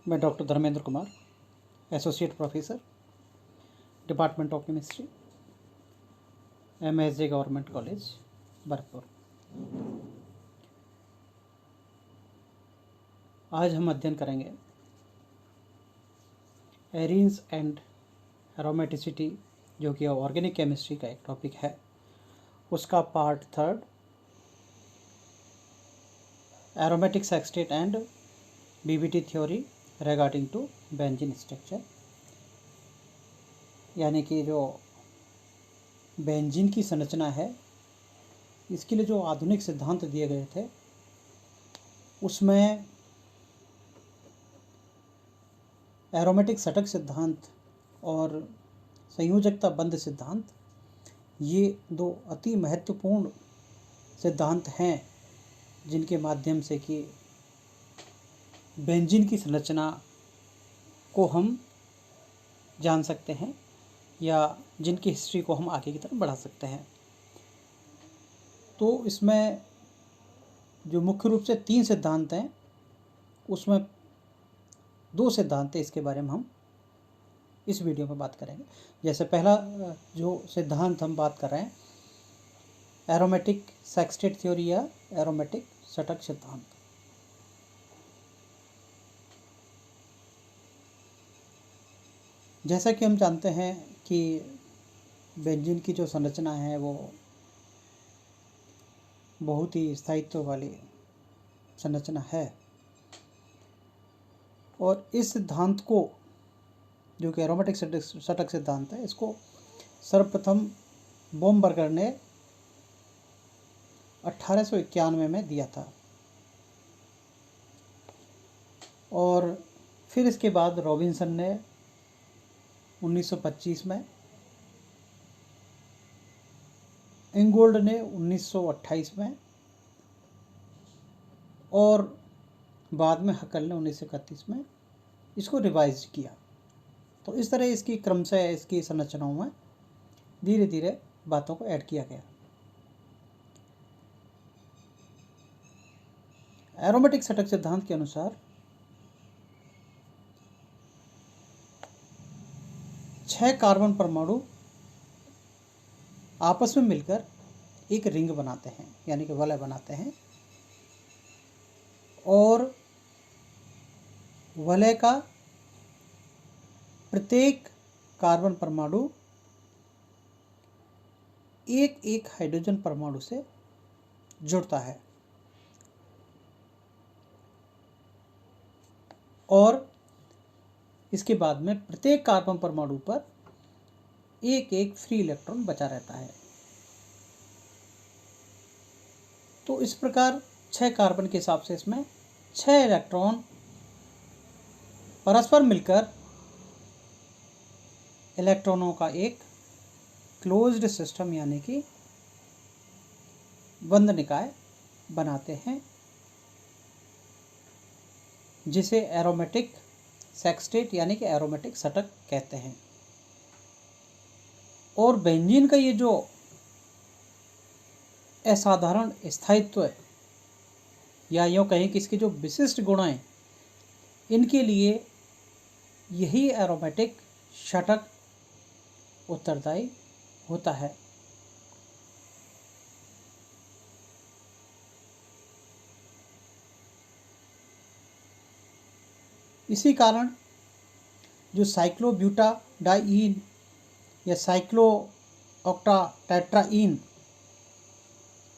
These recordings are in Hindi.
मैं doctor Dharmendra Kumar, associate professor, department of chemistry, MSJ government college Bharatpur. आज हम अध्ययन करेंगे एरीन्स एंड एरोमेटिसिटी, जो कि ऑर्गेनिक केमिस्ट्री का एक टॉपिक है, उसका part 3, aromatic sextet and BBT theory regarding to benzene structure. यानी कि जो बेंजीन की संरचना है, इसके लिए जो आधुनिक सिद्धांत दिए गए थे, उसमें एरोमेटिक षटक सिद्धांत और संयोजकता बंध सिद्धांत, ये दो अति महत्वपूर्ण सिद्धांत हैं जिनके माध्यम से कि बेंजीन की संरचना को हम जान सकते हैं या जिनकी हिस्ट्री को हम आगे की तरफ बढ़ा सकते हैं। तो इसमें जो मुख्य रूप से 3 सिद्धांत हैं, उसमें 2 सिद्धांत हैं, इसके बारे में हम इस वीडियो में बात करेंगे। जैसे पहला जो सिद्धांत हम बात कर रहे हैं, एरोमेटिक सेक्सटेट थ्योरी या एरोमेटिक षटक सिद्धांत। जैसा कि हम जानते हैं कि बेंजीन की जो संरचना है वो बहुत ही स्थायित्व वाली संरचना है, और इस सिद्धांत को, जो कि एरोमेटिक षटक सिद्धांत है, इसको सर्वप्रथम बोमबर्गर ने 1891 में दिया था, और फिर इसके बाद रॉबिन्सन ने 1925 में, इंगोल्ड ने 1928 में, और बाद में हकल ने 1931 में इसको रिवाइज किया। तो इस तरह इसकी क्रमशः इसकी संरचनाओं में धीरे धीरे बातों को ऐड किया गया। एरोमेटिक षटक सिद्धांत के अनुसार 6 कार्बन परमाणु आपस में मिलकर एक रिंग बनाते हैं, यानी कि वलय बनाते हैं, और वलय का प्रत्येक कार्बन परमाणु एक एक हाइड्रोजन परमाणु से जुड़ता है, और इसके बाद में प्रत्येक कार्बन परमाणु पर एक एक फ्री इलेक्ट्रॉन बचा रहता है। तो इस प्रकार 6 कार्बन के हिसाब से इसमें 6 इलेक्ट्रॉन परस्पर मिलकर इलेक्ट्रॉनों का एक क्लोज्ड सिस्टम, यानी कि बंद निकाय बनाते हैं, जिसे एरोमेटिक सेक्सटेट यानी कि एरोमेटिक षटक कहते हैं। और बेंजीन का ये जो असाधारण स्थायित्व है, या यूँ कहें कि इसके जो विशिष्ट गुण हैं, इनके लिए यही एरोमेटिक षटक उत्तरदायी होता है। इसी कारण जो साइक्लोब्यूटाडाईन या साइक्लोऑक्टाटेट्राईन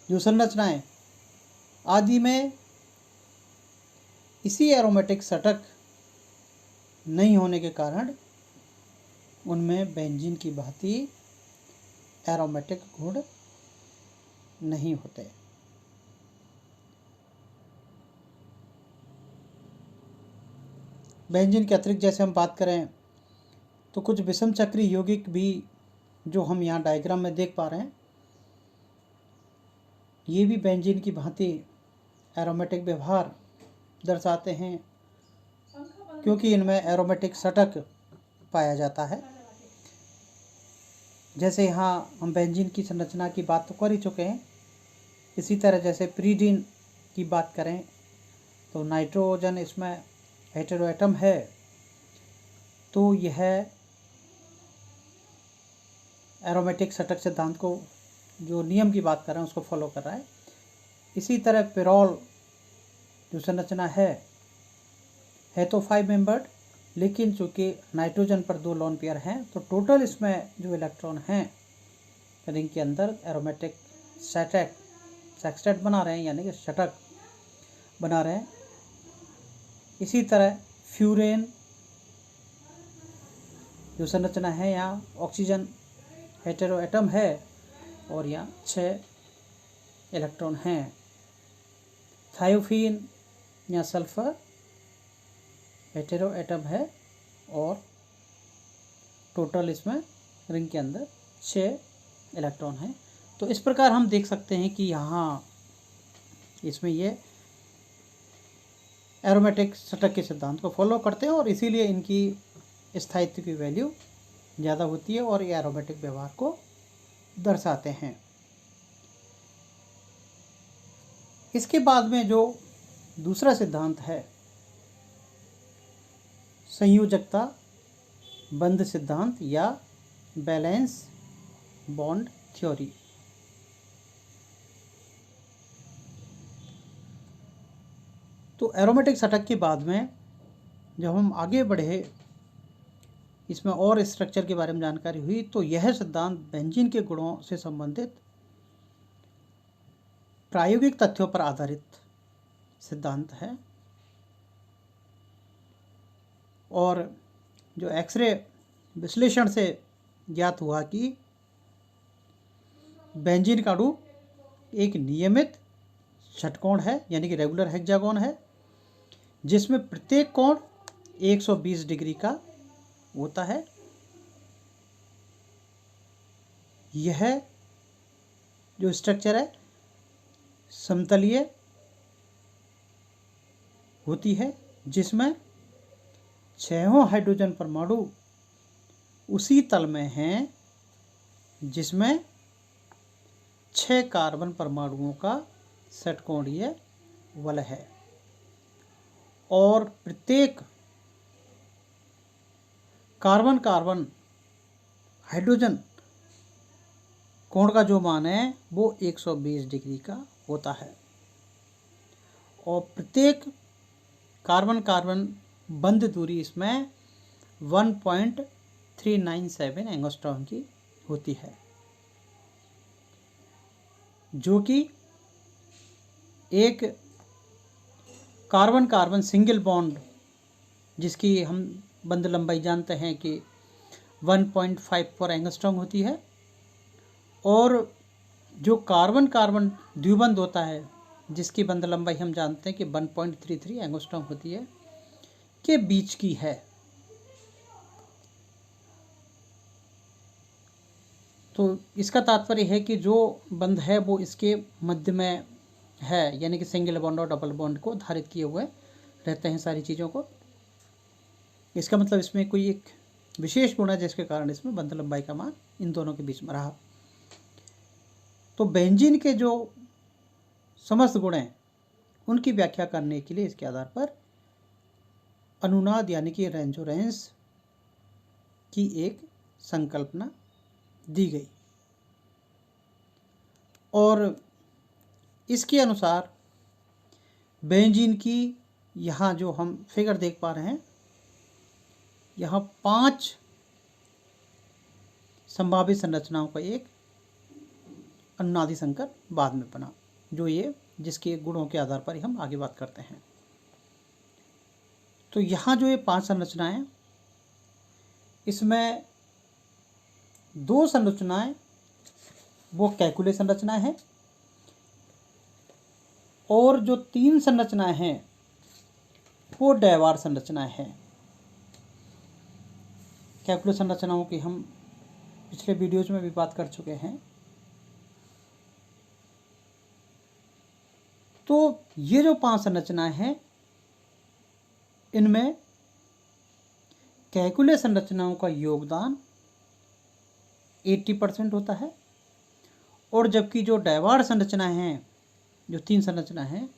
जो संरचनाएं आदि में इसी एरोमेटिक षटक नहीं होने के कारण उनमें बेंजीन की भांति एरोमेटिक गुण नहीं होते। बेंजीन के अतिरिक्त जैसे हम बात करें तो कुछ विषम चक्री यौगिक भी, जो हम यहाँ डायग्राम में देख पा रहे हैं, ये भी बेंजीन की भांति एरोमेटिक व्यवहार दर्शाते हैं, क्योंकि इनमें एरोमेटिक षटक पाया जाता है। जैसे यहाँ हम बेंजीन की संरचना की बात तो कर ही चुके हैं, इसी तरह जैसे प्रीडीन की बात करें तो नाइट्रोजन इसमें हेटेरोएटम है तो यह एरोमेटिक षटक सिद्धांत को, जो नियम की बात कर रहे हैं, उसको फॉलो कर रहा है। इसी तरह पिरोल जो संरचना है तो 5 मेंबर्ड, लेकिन चूंकि नाइट्रोजन पर 2 लोन पेयर हैं तो टोटल इसमें जो इलेक्ट्रॉन हैं रिंग के अंदर एरोमेटिक सेक्सटेट बना रहे हैं, यानी कि षटक बना रहे हैं। इसी तरह फ्यूरेन जो संरचना है, यहाँ ऑक्सीजन हेटेरोएटम है और यहाँ 6 इलेक्ट्रॉन हैं। थायोफीन या सल्फर हेटेरोएटम है और टोटल इसमें रिंग के अंदर 6 इलेक्ट्रॉन हैं। तो इस प्रकार हम देख सकते हैं कि यहाँ इसमें ये एरोमेटिक षटक के सिद्धांत को फॉलो करते हैं और इसीलिए इनकी स्थायित्व की वैल्यू ज़्यादा होती है और ये एरोमेटिक व्यवहार को दर्शाते हैं। इसके बाद में जो दूसरा सिद्धांत है, संयोजकता बंध सिद्धांत या बैलेंस बॉन्ड थ्योरी। तो एरोमेटिक षटक के बाद में जब हम आगे बढ़े, इसमें और स्ट्रक्चर के बारे में जानकारी हुई, तो यह सिद्धांत बेंजीन के गुणों से संबंधित प्रायोगिक तथ्यों पर आधारित सिद्धांत है और जो एक्सरे विश्लेषण से ज्ञात हुआ कि बेंजीन का अणु एक नियमित षटकोण है, यानी कि रेगुलर हेक्सागोन है, जिसमें प्रत्येक कोण 120 डिग्री का होता है। यह जो स्ट्रक्चर है समतलीय होती है, जिसमें 6 हाइड्रोजन परमाणु उसी तल में हैं जिसमें 6 कार्बन परमाणुओं का षटकोणीय वलय है और प्रत्येक कार्बन कार्बन हाइड्रोजन कोण का जो मान है वो 120 डिग्री का होता है और प्रत्येक कार्बन कार्बन बंध दूरी इसमें 1.397 एंगस्ट्रॉम की होती है, जो कि एक कार्बन कार्बन सिंगल बॉन्ड जिसकी हम बंध लंबाई जानते हैं कि 1.54 एंगस्ट्रॉम होती है, और जो कार्बन कार्बन द्विबंध होता है जिसकी बंध लंबाई हम जानते हैं कि 1.33 एंगस्ट्रॉम होती है, के बीच की है। तो इसका तात्पर्य है कि जो बंध है वो इसके मध्य में है, यानी कि सिंगल बॉन्ड और डबल बॉन्ड को धारित किए हुए रहते हैं सारी चीज़ों को। इसका मतलब इसमें कोई एक विशेष गुण है जिसके कारण इसमें बंध लंबाई का मान इन दोनों के बीच में रहा। तो बेंजीन के जो समस्त गुण हैं उनकी व्याख्या करने के लिए इसके आधार पर अनुनाद यानी कि रेंजोरेंस की एक संकल्पना दी गई और इसके अनुसार बेंजीन की यहाँ जो हम फिगर देख पा रहे हैं, यहाँ 5 संभावित संरचनाओं का एक अनुनादी संकर बाद में बना, जो ये जिसके गुणों के आधार पर ही हम आगे बात करते हैं। तो यहाँ जो ये 5 संरचनाएं, इसमें 2 संरचनाएं वो कैकुले संरचनाएं हैं और जो 3 संरचनाएं हैं वो डैवार संरचनाएं हैं। कैकुले संरचनाओं की हम पिछले वीडियोज में भी बात कर चुके हैं। तो ये जो 5 संरचनाएं हैं, इनमें कैकुले संरचनाओं का योगदान 80% होता है और जबकि जो डैवार संरचनाएं हैं, जो 3 संरचनाएं हैं,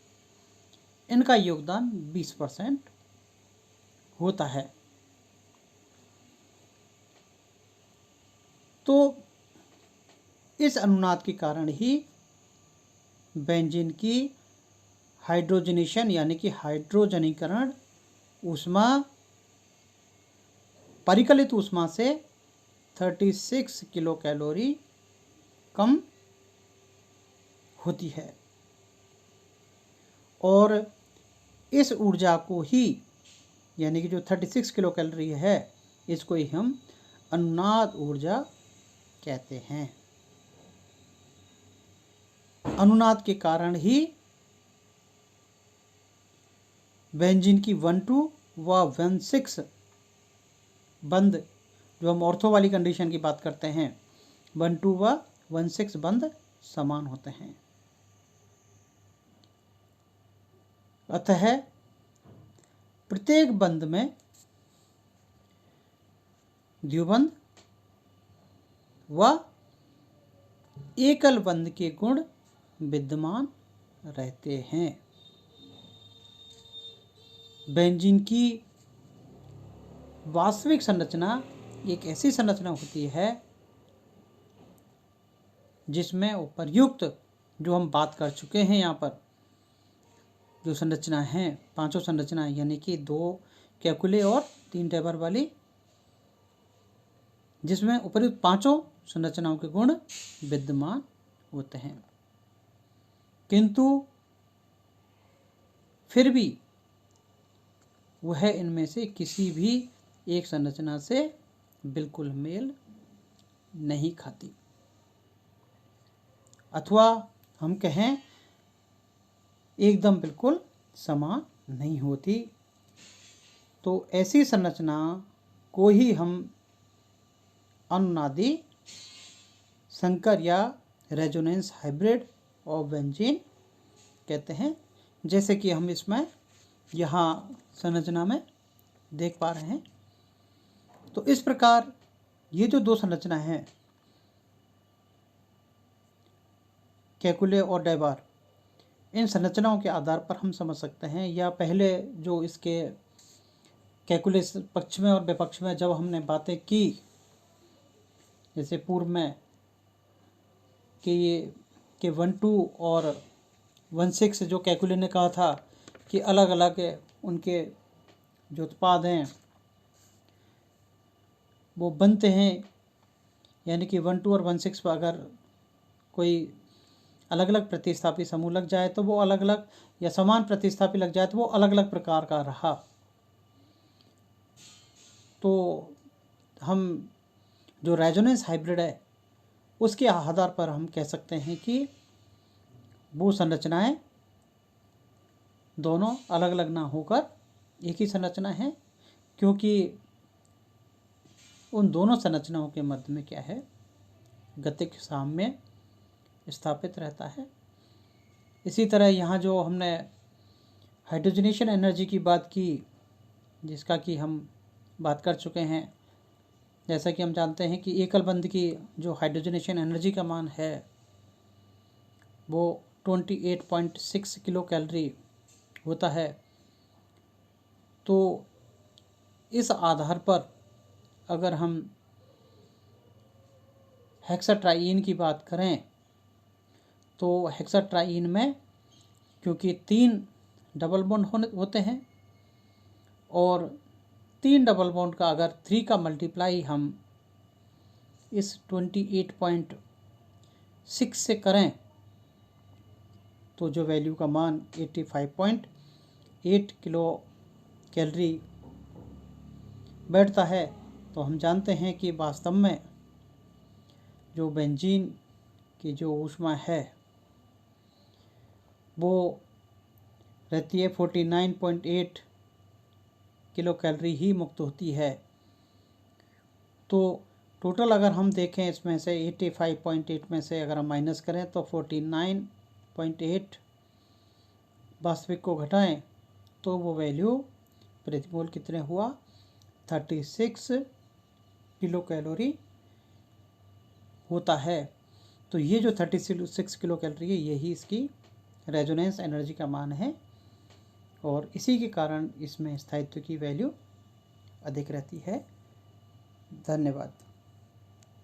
इनका योगदान 20% होता है। तो इस अनुनाद के कारण ही बेंजीन की हाइड्रोजनेशन यानी कि हाइड्रोजनीकरण ऊष्मा परिकलित ऊष्मा से 36 किलो कैलोरी कम होती है। और इस ऊर्जा को ही यानी कि जो 36 किलो कैलोरी है, इसको ही हम अनुनाद ऊर्जा कहते हैं। अनुनाद के कारण ही बेंजीन की 1,2 व 1,6 बंध, जो हम ऑर्थो वाली कंडीशन की बात करते हैं, 1,2 व 1,6 बंध समान होते हैं। अतः प्रत्येक बंध में द्विबंध व एकल बंध के गुण विद्यमान रहते हैं। बेंजीन की वास्तविक संरचना एक ऐसी संरचना होती है जिसमें उपर्युक्त जो हम बात कर चुके हैं यहाँ पर जो संरचना है, पांचों संरचनाएं यानी कि 2 कैकुले और 3 टेबर वाली, जिसमें उपर्युक्त पांचों संरचनाओं के गुण विद्यमान होते हैं, किंतु फिर भी वह इनमें से किसी भी एक संरचना से बिल्कुल मेल नहीं खाती, अथवा हम कहें एकदम बिल्कुल समान नहीं होती। तो ऐसी संरचना को ही हम अनुनादी संकर या रेजोनेंस हाइब्रिड ऑफ बेंजीन कहते हैं, जैसे कि हम इसमें यहाँ संरचना में देख पा रहे हैं। तो इस प्रकार ये जो 2 संरचना हैं, कैकुले और डेबार, इन संरचनाओं के आधार पर हम समझ सकते हैं, या पहले जो इसके कैकुले पक्ष में और विपक्ष में जब हमने बातें की, जैसे पूर्व में कि 1,2 और 1,6 जो कैकुले ने कहा था कि अलग अलग उनके जो उत्पाद हैं वो बनते हैं, यानी कि 1,2 और 1,6 पर अगर कोई अलग अलग प्रतिस्थापी समूह लग जाए तो वो अलग अलग, या समान प्रतिस्थापी लग जाए तो वो अलग अलग प्रकार का रहा। तो हम जो रेजोनेंस हाइब्रिड है उसके आधार पर हम कह सकते हैं कि वो संरचनाएं दोनों अलग अलग ना होकर एक ही संरचना है, क्योंकि उन दोनों संरचनाओं के मध्य में क्या है, गतिक साम्य स्थापित रहता है। इसी तरह यहाँ जो हमने हाइड्रोजनेशन एनर्जी की बात की, जिसका कि हम बात कर चुके हैं, जैसा कि हम जानते हैं कि एकल बंध की जो हाइड्रोजनेशन एनर्जी का मान है वो 28.6 किलो कैलोरी होता है। तो इस आधार पर अगर हम हेक्साट्राईन की बात करें तो हेक्साट्राईन में क्योंकि 3 डबल बॉन्ड होते हैं, और 3 डबल बॉन्ड का अगर 3 का मल्टीप्लाई हम इस 28.6 से करें तो जो वैल्यू का मान 85.8 किलो कैलोरी बैठता है। तो हम जानते हैं कि वास्तव में जो बेंजीन की जो ऊष्मा है वो रहती है 49.8 किलो कैलोरी ही मुक्त होती है। तो टोटल अगर हम देखें इसमें से 85.8 में से अगर हम माइनस करें तो 49.8 वास्तविक को घटाएं तो वो वैल्यू प्रति मोल कितने हुआ, 36 किलो कैलोरी होता है। तो ये जो 36 किलो कैलोरी है यही इसकी रेजोनेंस एनर्जी का मान है, और इसी के कारण इसमें स्थायित्व की वैल्यू अधिक रहती है। धन्यवाद।